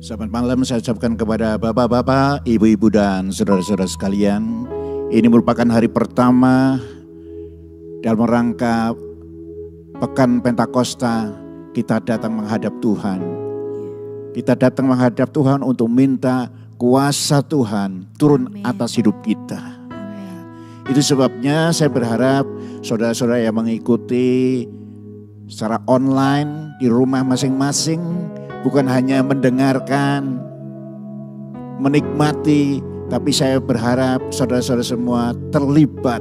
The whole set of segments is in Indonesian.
Selamat malam saya ucapkan kepada bapak-bapak, ibu-ibu dan saudara-saudara sekalian. Ini merupakan hari pertama dalam rangka Pekan Pentakosta kita datang menghadap Tuhan. Kita datang menghadap Tuhan untuk minta kuasa Tuhan turun atas hidup kita. Itu sebabnya saya berharap saudara-saudara yang mengikuti secara online di rumah masing-masing bukan hanya mendengarkan, menikmati, tapi saya berharap saudara-saudara semua terlibat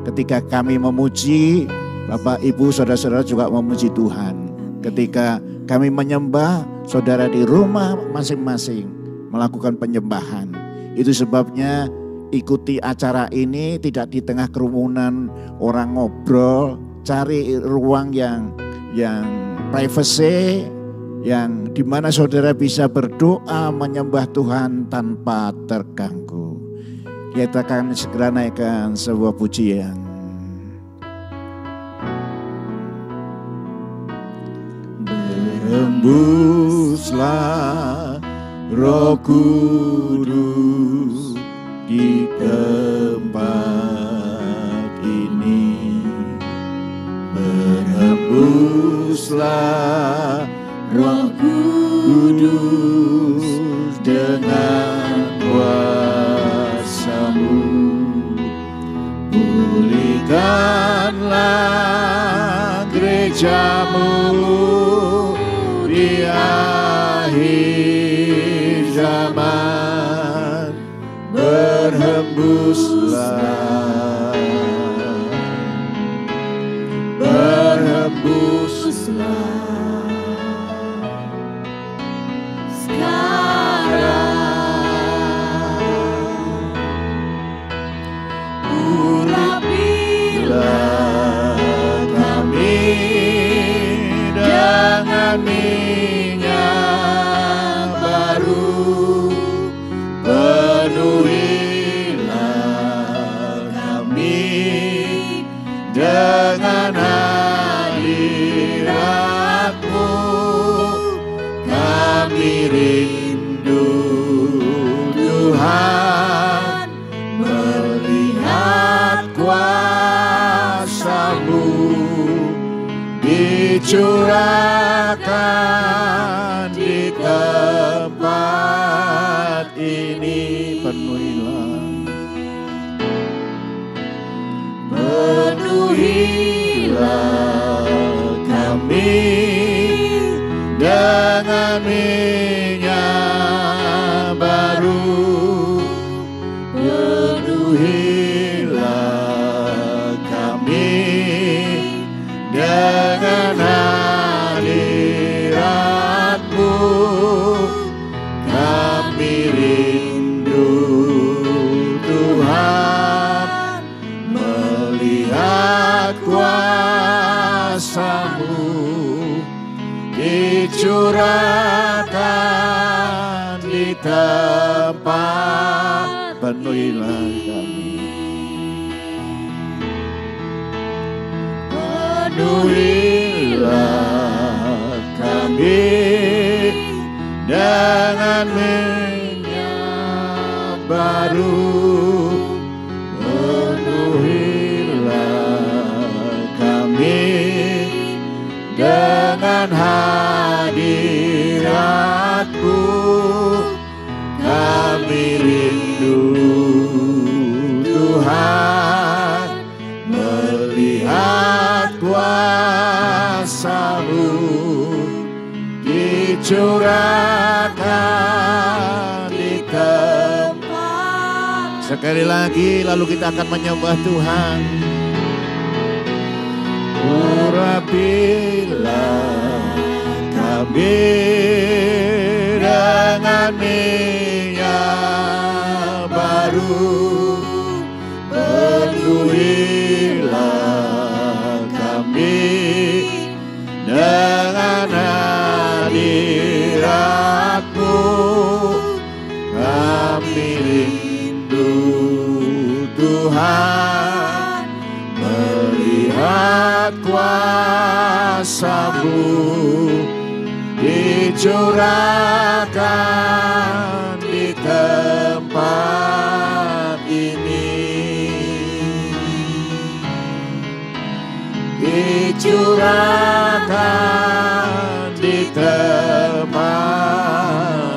ketika kami memuji, Bapak Ibu saudara-saudara juga memuji Tuhan. Ketika kami menyembah, saudara di rumah masing-masing melakukan penyembahan. Itu sebabnya ikuti acara ini tidak di tengah kerumunan orang ngobrol, cari ruang yang privacy, yang dimana saudara bisa berdoa menyembah Tuhan tanpa terganggu. Kita akan segera naikkan sebuah pujian. Berembuslah Roh Kudus di tempat ini. Berembuslah Roh Kudus dengan kuasa-Mu, pulihkanlah gereja-Mu di akhir zaman. Berhembuslah, berhembuslah minyak baru, penuhilah kami dengan hadirat-Mu. Kami rindu Tuhan melihat kuasa-Mu dicurahkan di tempat ini. Penuhilah kami dengan minyak baru, penuhilah kami dengan hadirat-Mu. Kami rindu Tuhan melihat kuasa-Mu dicurahkan di tempat. Penuhilah kami, penuhilah kami dengan minyak baru, penuhilah kami dengan hadirat-Mu. Kami rindu Tuhan melihat kuasa-Mu dicurahkan di tempat. Sekali lagi lalu kita akan menyembah Tuhan. Urapilah kami dengan minyak baru, penuhilah kami dengan hadirat-Mu. Kami rindu Tuhan melihat kuasa-Mu dicurahkan di tempat ini, dicurahkan di tempat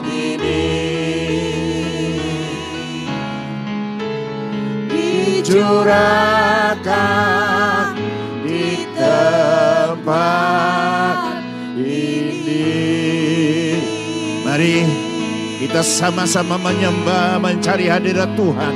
ini, dicurahkan di tempat ini. Mari kita sama-sama menyembah, mencari hadirat Tuhan.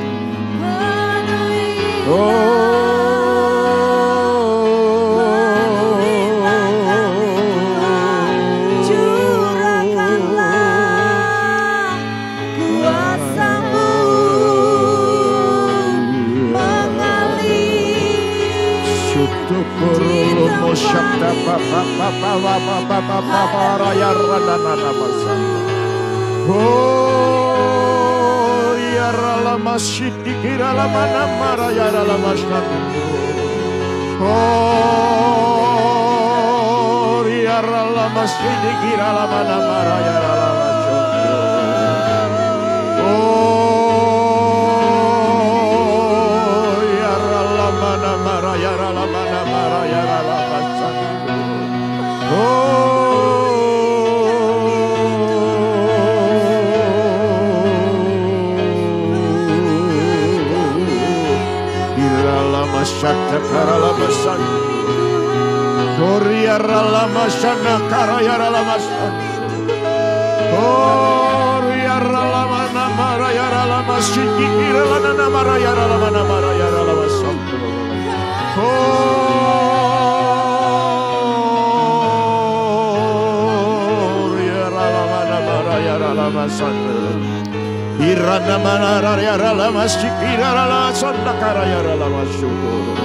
Irana manara yara lama sikira la sonda kara yara lama syukur.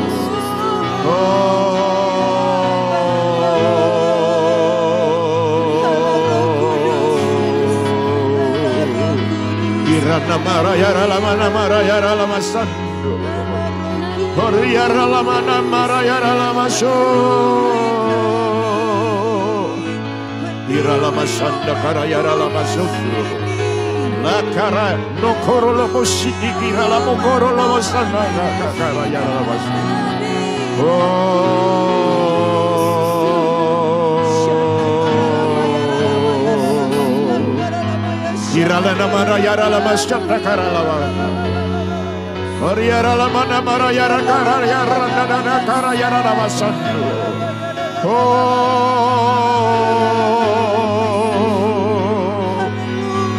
Irana mara yara lama sandu. Kori yara lama namara yara lama syukur. Ira lama sanda kara yara lama syukur. La cara no coro lo positi kira la mokoro lo sana la cara ya la bas. Kira la namara ya la mas chata cara la wa. Oriara la mana mara ya la cara ya na cara ya la bas.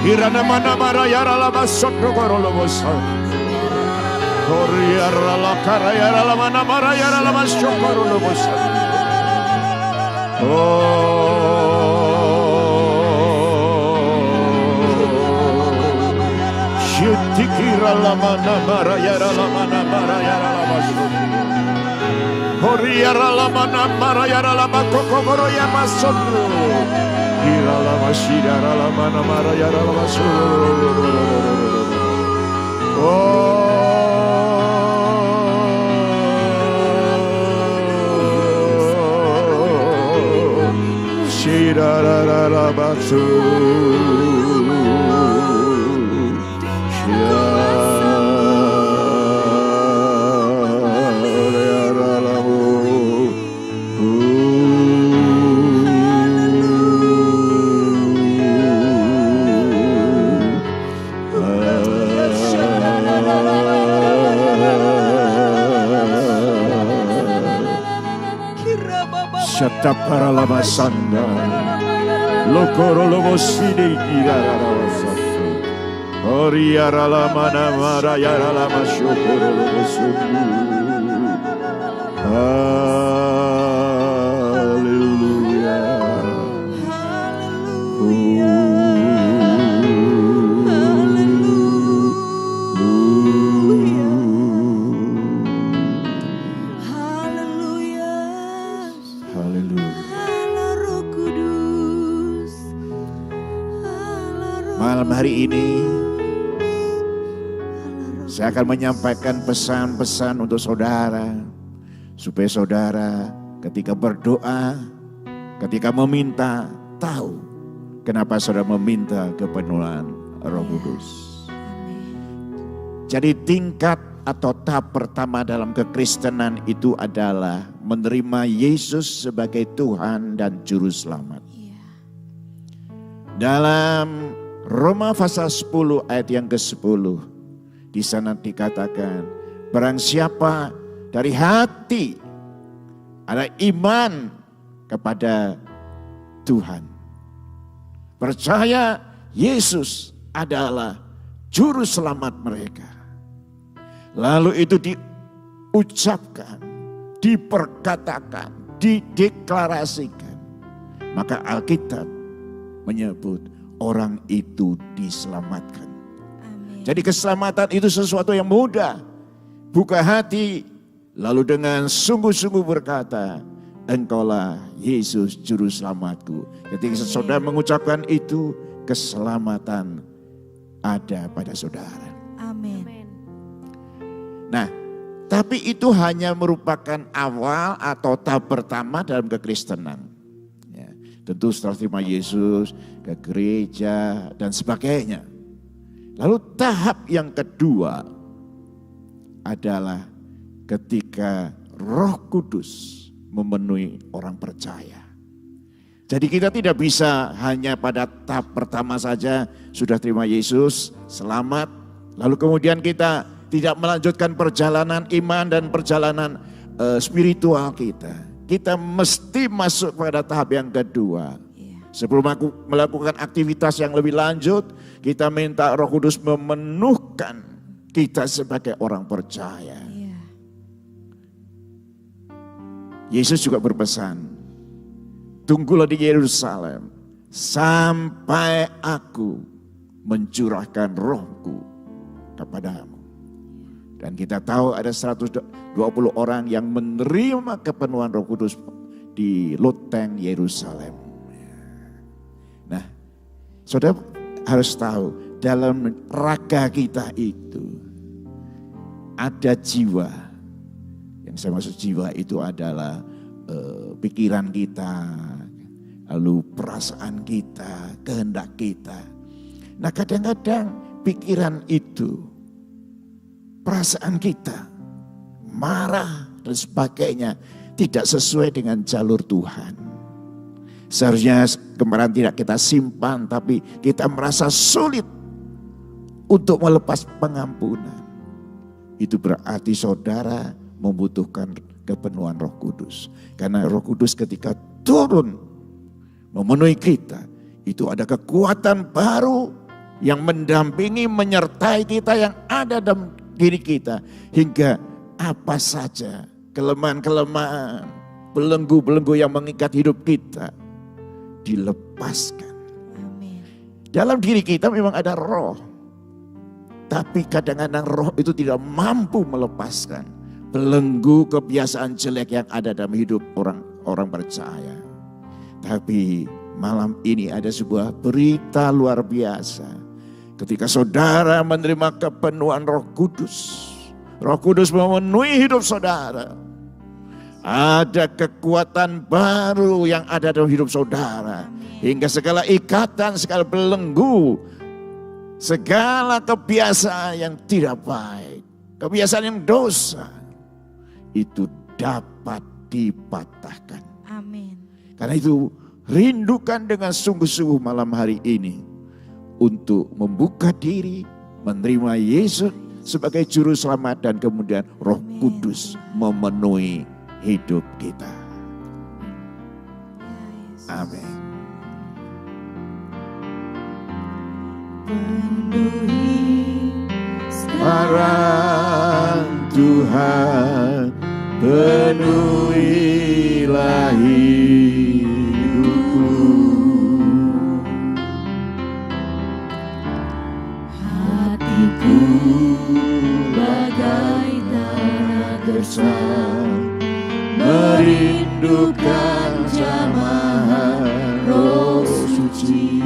Irana mana mara yara la basotro koro lo bosa. Koriara la cara yara la mana mara yara la basotro koro lo bosa. Shutikira la mana mara yara la mana mara yara la basotro. Koriara la mana mara yara la bakoko koro ya basotro. Ira la masira la mana mara yara la masu. Shira la basu. Para la basanda, lokoro lo boside kirara la basanda, oriara la mana mara yara la mashokoro lo bosundu. Malam hari ini saya akan menyampaikan pesan-pesan untuk saudara, supaya saudara ketika berdoa, ketika meminta, tahu kenapa saudara meminta kepenuhan Roh Kudus. Jadi tingkat atau tahap pertama dalam kekristenan itu adalah menerima Yesus sebagai Tuhan dan Juru Selamat. Dalam Roma pasal 10 ayat yang ke-10, di sana dikatakan, barang siapa dari hati ada iman kepada Tuhan, percaya Yesus adalah Juru Selamat mereka, lalu itu diucapkan, diperkatakan, dideklarasikan, maka Alkitab menyebut orang itu diselamatkan. Amin. Jadi keselamatan itu sesuatu yang mudah. Buka hati, lalu dengan sungguh-sungguh berkata, Engkaulah Yesus Juru Selamatku. Ketika saudara mengucapkan itu, keselamatan ada pada saudara. Amin. Nah, tapi itu hanya merupakan awal atau tahap pertama dalam kekristenan. Ya, tentu setelah terima Yesus, ke gereja dan sebagainya. Lalu tahap yang kedua adalah ketika Roh Kudus memenuhi orang percaya. Jadi kita tidak bisa hanya pada tahap pertama saja sudah terima Yesus, selamat, lalu kemudian kita tidak melanjutkan perjalanan iman dan perjalanan spiritual kita. Kita mesti masuk pada tahap yang kedua. Sebelum aku melakukan aktivitas yang lebih lanjut, kita minta Roh Kudus memenuhkan kita sebagai orang percaya. Yesus juga berpesan, tunggulah di Yerusalem sampai aku mencurahkan Rohku kepadamu. Dan kita tahu ada 120 orang yang menerima kepenuhan Roh Kudus di loteng Yerusalem. Nah, saudara harus tahu dalam raga kita itu ada jiwa. Yang saya maksud jiwa itu adalah pikiran kita, lalu perasaan kita, kehendak kita. Nah kadang-kadang pikiran itu, perasaan kita, marah dan sebagainya tidak sesuai dengan jalur Tuhan. Seharusnya kemarahan tidak kita simpan, tapi kita merasa sulit untuk melepas pengampunan. Itu berarti saudara membutuhkan kepenuhan Roh Kudus. Karena Roh Kudus ketika turun memenuhi kita, itu ada kekuatan baru yang mendampingi, menyertai kita yang ada dalam diri kita. Hingga apa saja kelemahan-kelemahan, belenggu-belenggu yang mengikat hidup kita dilepaskan. Amin. Dalam diri kita memang ada roh, tapi kadang-kadang roh itu tidak mampu melepaskan belenggu kebiasaan jelek yang ada dalam hidup orang percaya. Tapi malam ini ada sebuah berita luar biasa. Ketika saudara menerima kepenuhan Roh Kudus, Roh Kudus memenuhi hidup saudara. Ada kekuatan baru yang ada dalam hidup saudara. Hingga segala ikatan, segala belenggu, segala kebiasaan yang tidak baik, kebiasaan yang dosa, itu dapat dipatahkan. Amin. Karena itu rindukan dengan sungguh-sungguh malam hari ini untuk membuka diri, menerima Yesus sebagai Juru Selamat dan kemudian Roh Kudus memenuhi hidup kita. Amin. Penuhi Marah Tuhan, penuhilah hidupku. hatiku bagai tanah gersang, Merindukan jamahan Roh Suci.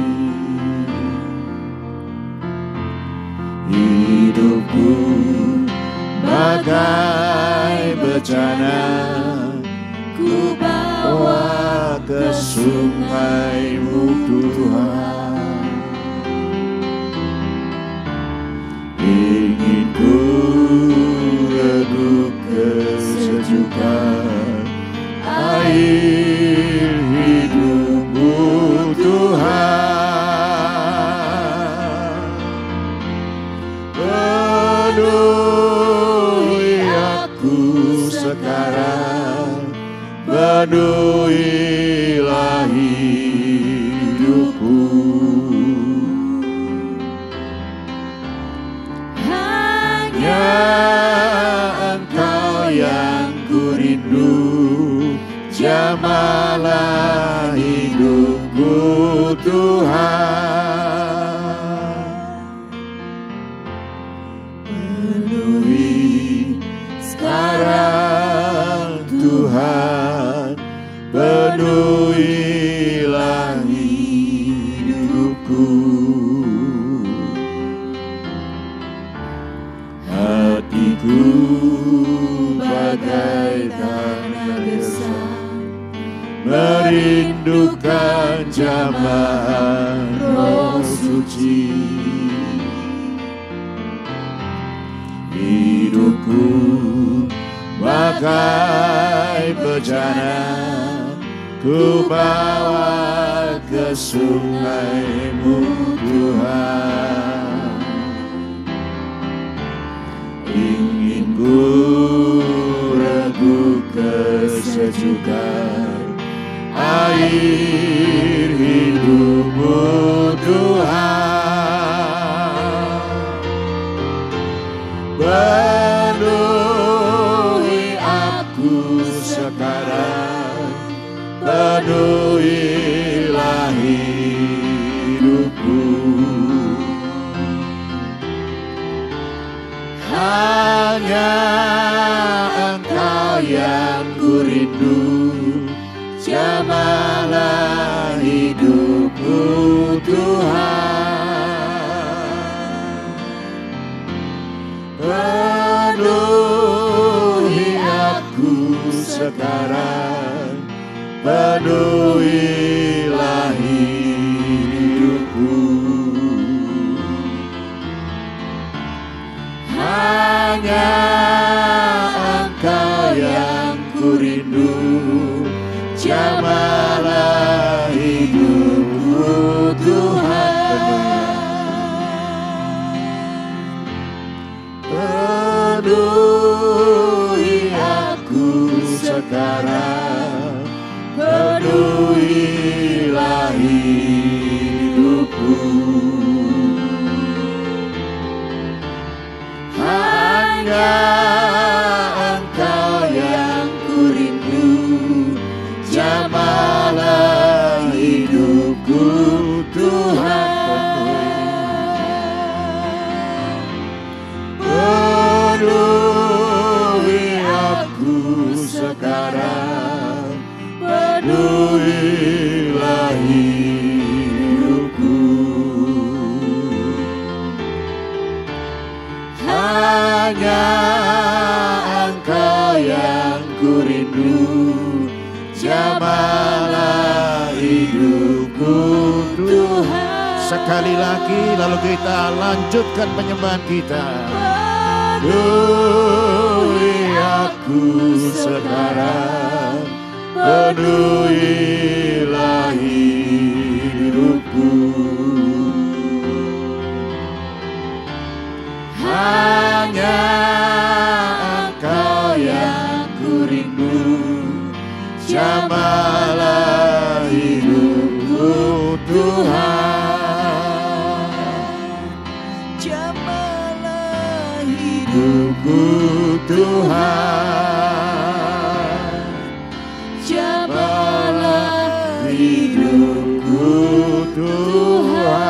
Hidupku bagai bencana, ku bawa ke sungai-Mu Tuhan. penuhilah hidupku. Hanya Engkau yang ku rindu, jamahlah hidupku Tuhan. Penuhi sekarang Tuhan, penuhilah hidupku. Hatiku bagai tanah gersang, merindukan jamahan Roh Suci. Hidupku bagai bejana, ku bawa ke sungai-Mu Tuhan. Ingin ku regu kesejukan air hidup-Mu Tuhan. Penuhi aku sekarang, penuhilah hidupku. Hanya Engkau yang ku rindu, jamahlah hidupku Tuhan. Penuhi aku sekarang, penuhilah hidupku. Hanya Engkau yang ku rindu, jamahlah hidupku Tuhan. Penuhi aku sekarang, penuhilah hidupku. Hanya Engkau yang ku rindu, jamahlah hidupku Tuhan. Penuhi aku sekarang, penuhilah hidupku. Hanya Engkau yang ku rindu, jamahlah hidupku Tuhan. Sekali lagi lalu kita lanjutkan penyembahan kita. Penuhi aku sekarang, penuhilah hidupku. Hanya Engkau yang ku rindu, jamahlah hidupku Tuhan. Jamahlah hidupku Tuhan. Jamahlah hidupku Tuhan.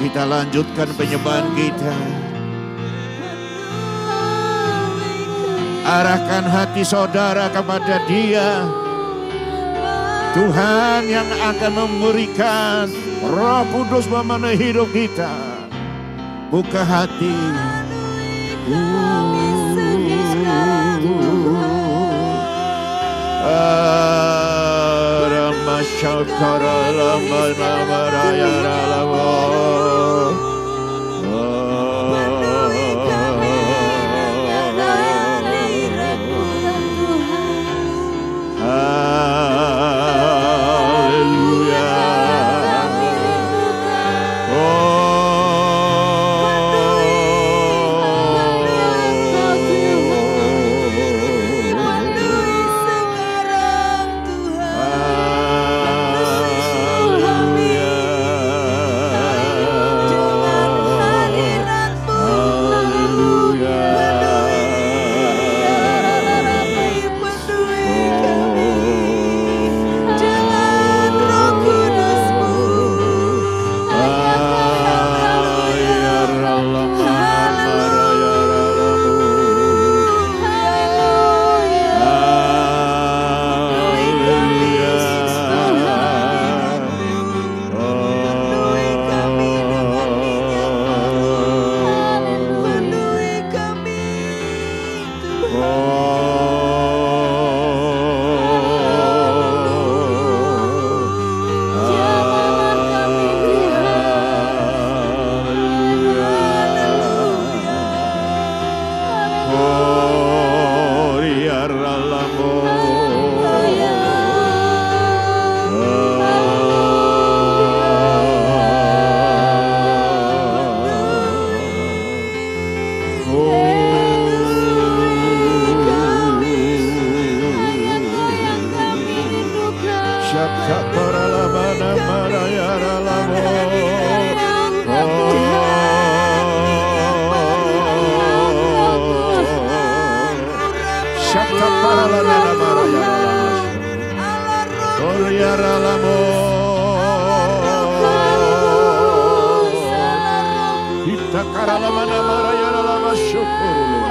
Kita lanjutkan penyembahan kita. Arahkan hati saudara kepada Dia, Tuhan yang akan memberikan Roh Kudus memenuhi hidup kita. Buka hati. kalamana maraya lama syukur.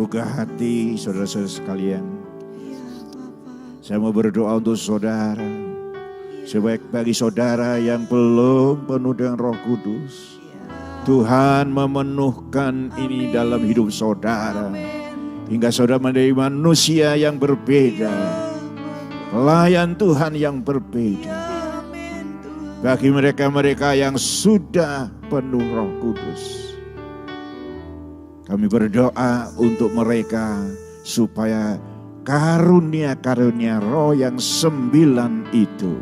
buka hati saudara-saudara sekalian. Saya mau berdoa untuk saudara. Sebaik bagi saudara yang belum penuh dengan Roh Kudus, Tuhan memenuhkan ini dalam hidup saudara. Hingga saudara menjadi manusia yang berbeda. Pelayan Tuhan yang berbeda. Bagi mereka-mereka yang sudah penuh Roh Kudus, kami berdoa untuk mereka supaya karunia-karunia Roh yang 9 itu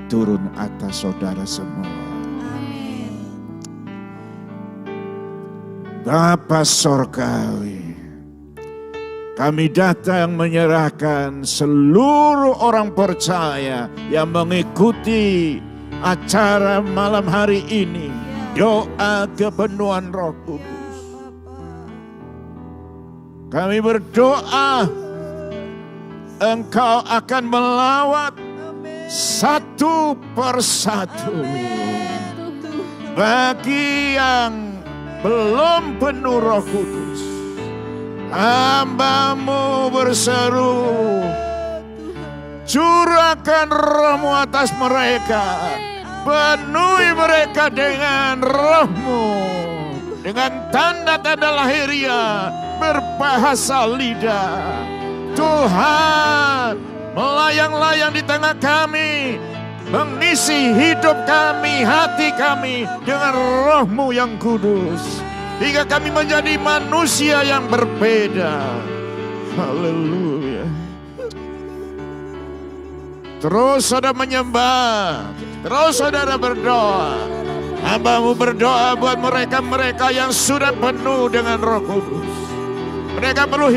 turun atas saudara semua. Amin. Bapa Sorgawi, kami datang menyerahkan seluruh orang percaya yang mengikuti acara malam hari ini. Doa kepenuhan Roh Kudus. Kami berdoa Engkau akan melawat satu persatu. Bagi yang belum penuh Roh Kudus, hamba-Mu berseru, curahkan Roh-Mu atas mereka. Penuhi mereka dengan Roh-Mu, dengan tanda-tanda lahiriah, berbahasa lidah. Tuhan, melayang-layang di tengah kami, mengisi hidup kami, hati kami dengan Roh-Mu yang kudus, hingga kami menjadi manusia yang berbeda. Haleluya. Terus saudara menyembah, terus saudara berdoa. Hamba-Mu berdoa buat mereka-mereka yang sudah penuh dengan Roh Kudus. Mereka perlu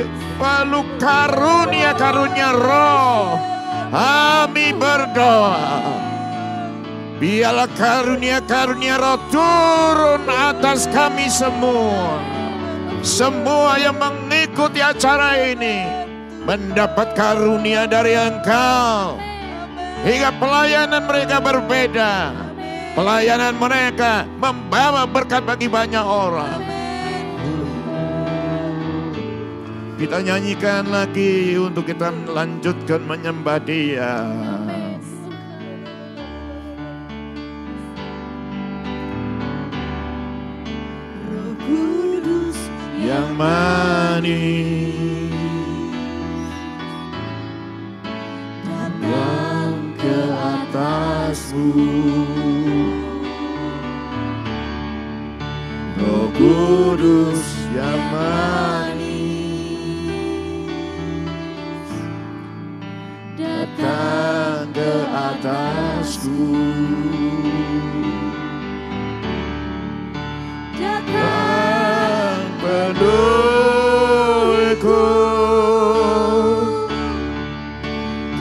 karunia-karunia Roh. Kami berdoa, biarlah karunia-karunia Roh turun atas kami semua. Semua yang mengikuti acara ini mendapat karunia dari Engkau, hingga pelayanan mereka berbeda. Pelayanan mereka membawa berkat bagi banyak orang. Kita nyanyikan lagi untuk kita lanjutkan menyembah Dia. Roh Kudus Yang manis datang ke atasmu. Roh Kudus yang manis datang ke atasku. Datang penuhiku.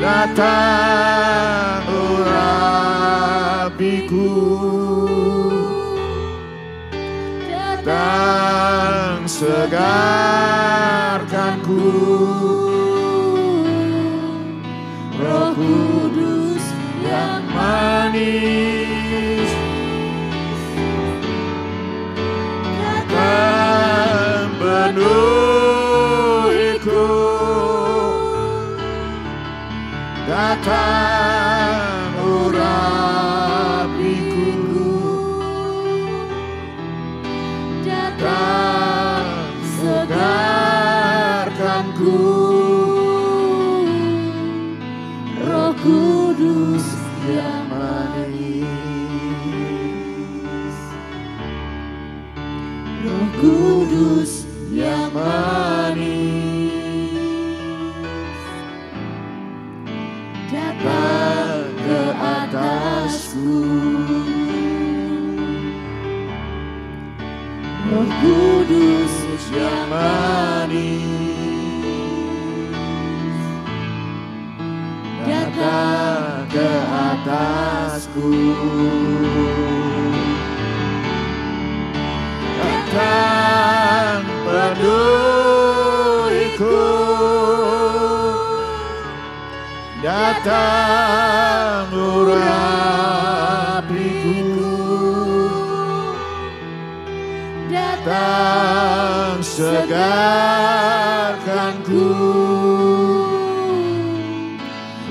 Datang urapiku. Datang segarkanku. Roh Kudus yang manis datang penuhiku. Datang urapiku. Datang segarkanku. Roh Kudus yang manis. Roh Kudus yang manis datang ke atasku. Roh Kudus yang manis datang ke atasku. Datang penuhiku. Datang urapiku. Datang segarkanku.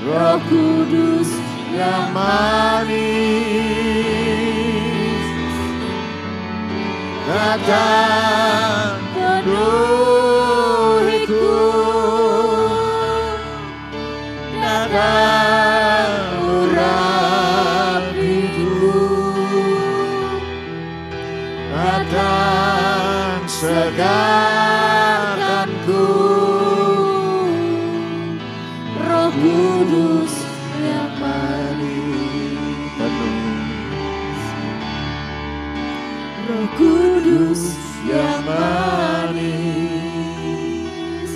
Roh Kudus yang manis, datang penuhiku, datang urapiku, datang segarkanku. Roh Kudus yang manis, Roh Kudus yang manis,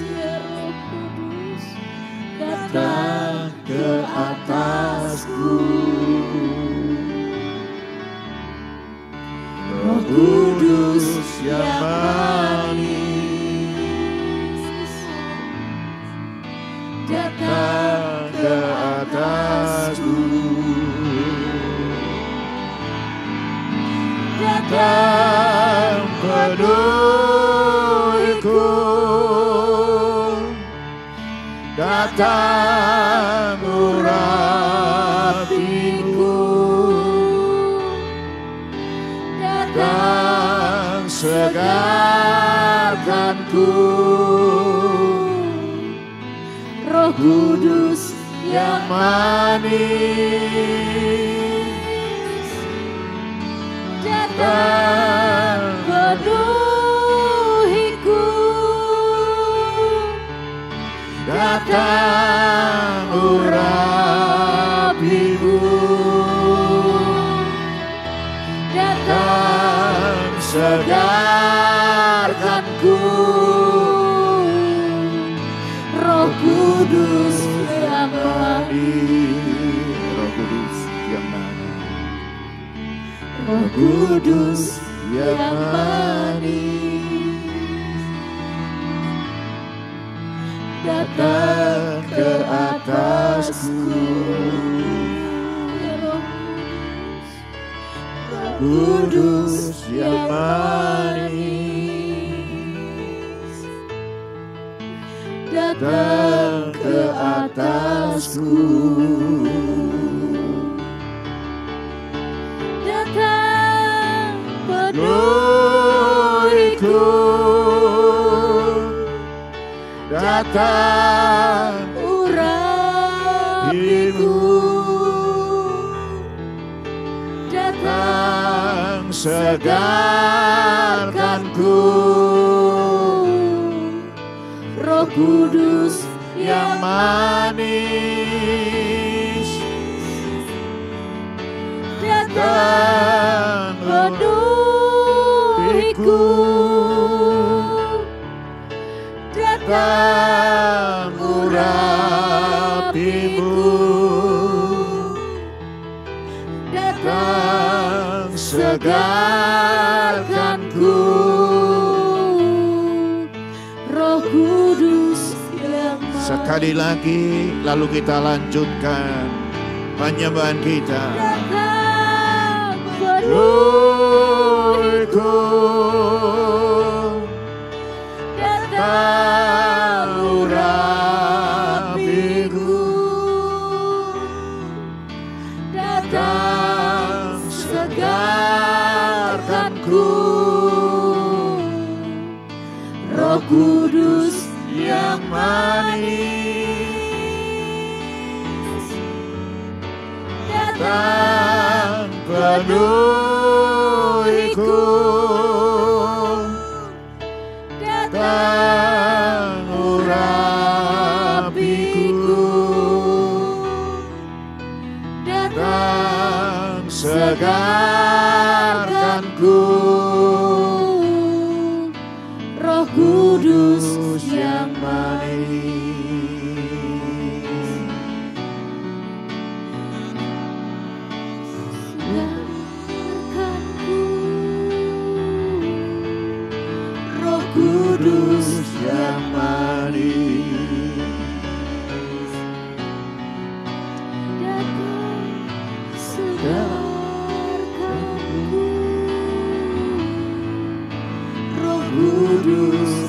ya Roh Kudus datang ke atasku. Roh Kudus yang manis, datang ke atasku. Datang penuhiku, datang urapiku, datang segarkanku. Roh Kudus yang manis, datang penuhiku, datang urapiku, datang segarkanku. Roh Kudus yang manis, Roh Kudus yang manis, Roh Kudus yang manis, datang ke atasku. Roh Kudus yang manis, datang ke atasku. Datang penuhiku, datang urapiku, datang segarkanku. Roh Kudus yang manis, datang penuhiku, datang urapiku, datang segarkanku. Roh Kudus yang manis. Sekali lagi, lalu kita lanjutkan penyembahan kita. Datang penuhiku, datang urapiku, datang segarkanku. Roh Kudus yang manis, datang penuhiku, datang urapiku, datang segarkanku. Roh Kudus yang manis, segarkanku. Roh Kudus yang manis, datang segarkanku. Roh Kudus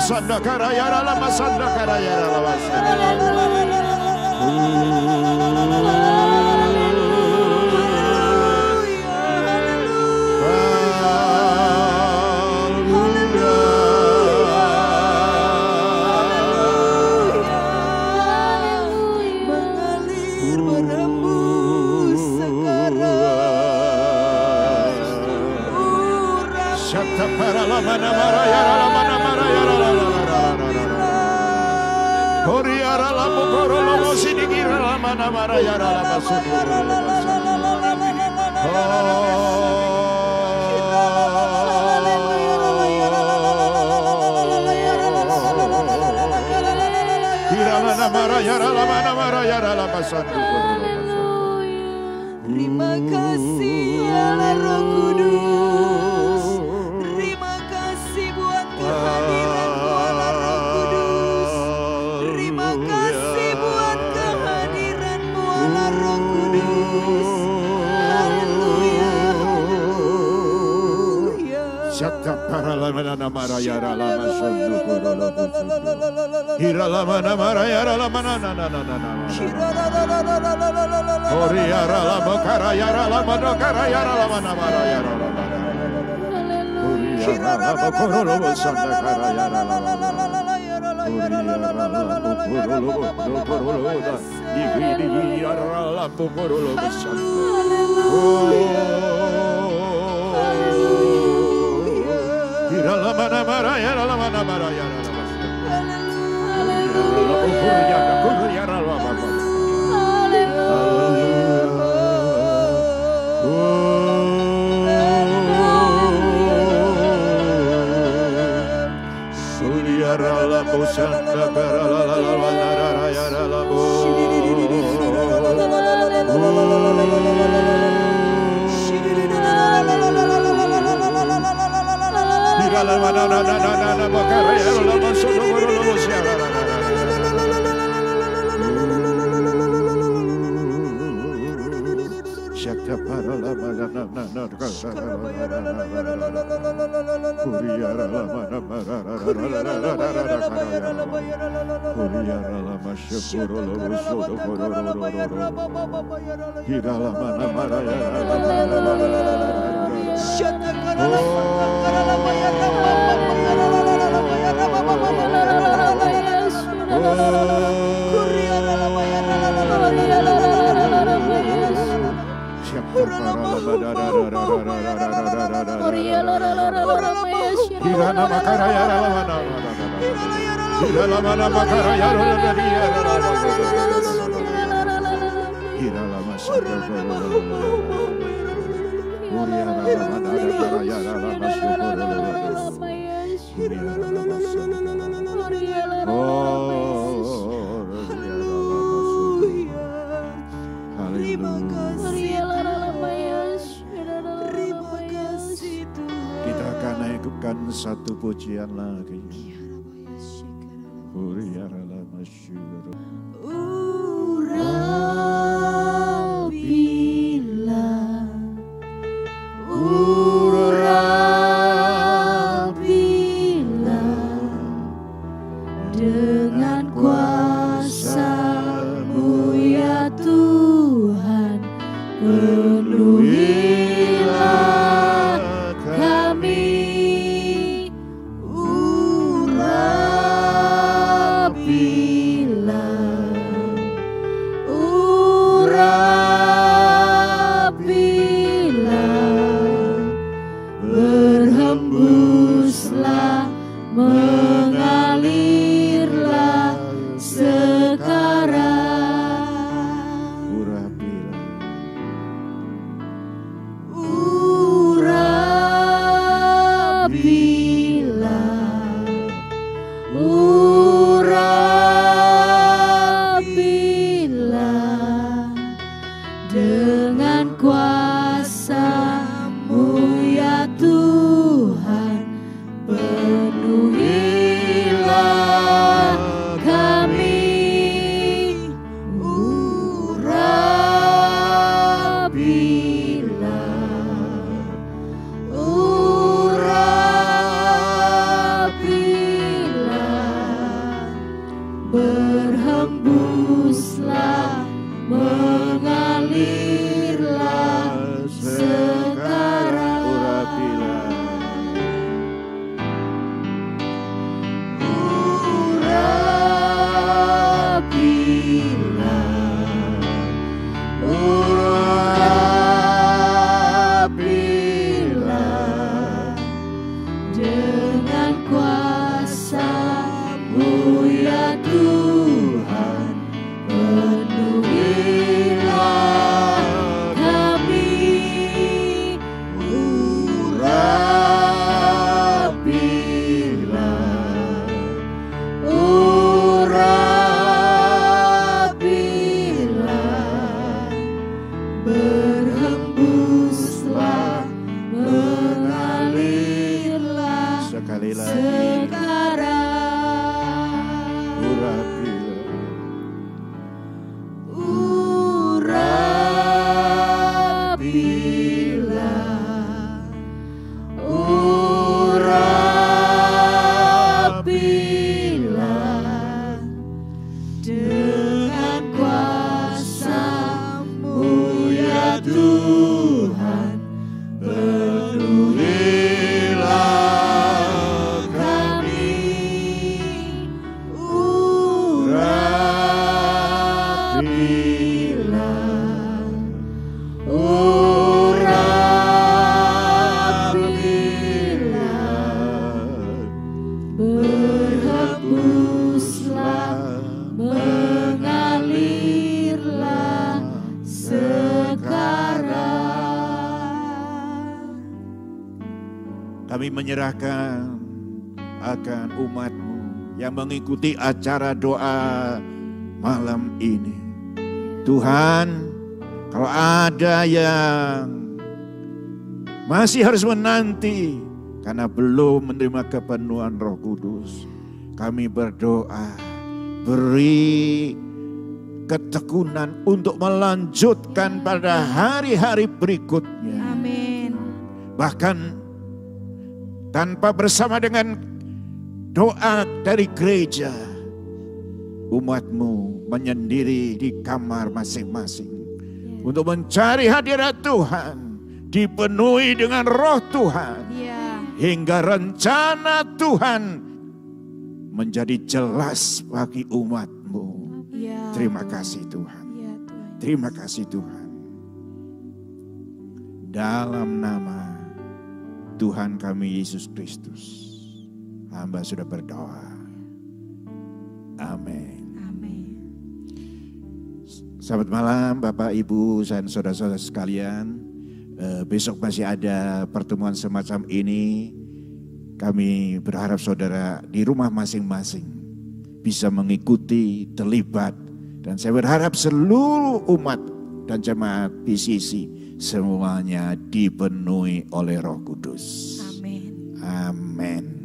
Sanda karaya lama sanda karaya lama mengalir berembus sekarang. Syata para lama maraya lama maraya Horiara lamu koro lomo sidigira lama maraya lama suduru Terima kasih Allah Roh Kudus. Terima kasih buat kehadiran-Mu Allah Roh Kudus. Terima kasih buat kehadiran-Mu Allah Roh Kudus. Haleluya. Syata para lama maraya lama suduru Hira lama maraya lama Horiara lama karaya lama karaya lama maraya Horiara lama koro lomo sanda karaya lama Horiara lama koro lomo Hiriara lama koro lomo sanda Hira lama maraya lama maraya Horiara lama Kita akan naikkan satu pujian lagi. Dengan kuasa-Mu ya Tuhan, penuhilah kami. Berhembuslah, mengalirlah sekarang. Urapilah dengan kuasa-Mu ya Tuhan, penuhi kami menyerahkan akan umat-Mu yang mengikuti acara doa malam ini. Tuhan, kalau ada yang masih harus menanti karena belum menerima kepenuhan Roh Kudus, kami berdoa, beri ketekunan untuk melanjutkan pada hari-hari berikutnya. Amin. Bahkan tanpa bersama dengan doa dari gereja, umat-Mu menyendiri di kamar masing-masing untuk mencari hadirat Tuhan, dipenuhi dengan Roh Tuhan, hingga rencana Tuhan menjadi jelas bagi umat-Mu. Terima kasih Tuhan. Terima kasih Tuhan. Dalam nama Tuhan kami Yesus Kristus, hamba sudah berdoa. Amin. Selamat malam Bapak, Ibu, dan saudara-saudara sekalian. Besok masih ada pertemuan semacam ini. Kami berharap saudara di rumah masing-masing bisa mengikuti, terlibat. Dan saya berharap seluruh umat dan jemaat PCC semuanya dipenuhi oleh Roh Kudus. Amin. Amin.